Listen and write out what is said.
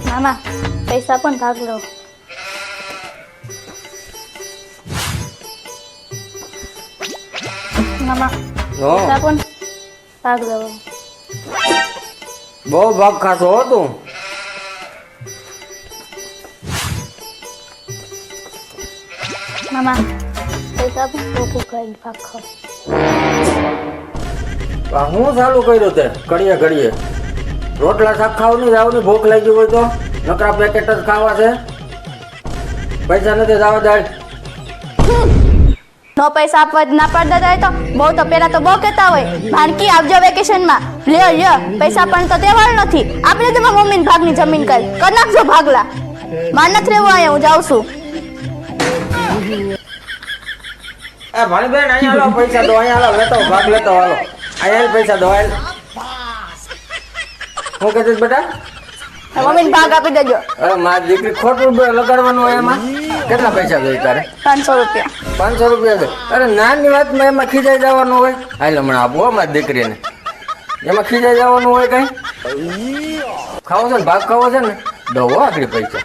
મામા પૈસા પણ ભાગ લો. મામા પૈસા પણ ભાગ લો. બહુ ભાગ ખાતો હો તું. મામા પૈસા પણ ભૂખું ખાઈ ભાગ ખાઓ. આ હું ચાલુ કર્યું તે ઘડીએ ઘડીએ રોટલા શાક ખાવું નહીં જાવ ની ભૂખ લાગી હોય તો નકરા પેકેટ જ ખાવા છે. પૈસા નથી જવા દે. નો પૈસા આપવા ના પડતા હોય તો બહુ તો પેલા તો બહુ કહેતા હોય ભાણકી આવજો વેકેશનમાં લ્યો લ્યો પૈસા પણ તો દેવાનું નથી. આપણે તમારા મમ્મીને ભાગની જમીન કરી નાખજો ભાગલા. માર નથી રહેવું અહીંયા, હું જાઉં છું. એ ભાણી બેન અહીંયા હાલો પૈસા દો, અહીંયા હાલો લેતો ભાગ લેતો હાલો અહીંયા પૈસા દો. હું કહેતી બેટા મમ્મીને ભાગ આપી દેજો. અરે મારી દીકરી ખોટું લગાડવાનું હોય એમાં કેટલા પૈસા જોઈએ તારે? 500 રૂપિયા. 500 રૂપિયા દે. અરે નાની વાતમાં એમાં ખીજાઈ જવાનું હોય. હાલ હમણાં આપો મારી દીકરીને. એમાં ખીજાઈ જવાનું હોય કઈ? ખાવો છે ને ભાગ ખાવો છે ને દો આગળ પૈસા.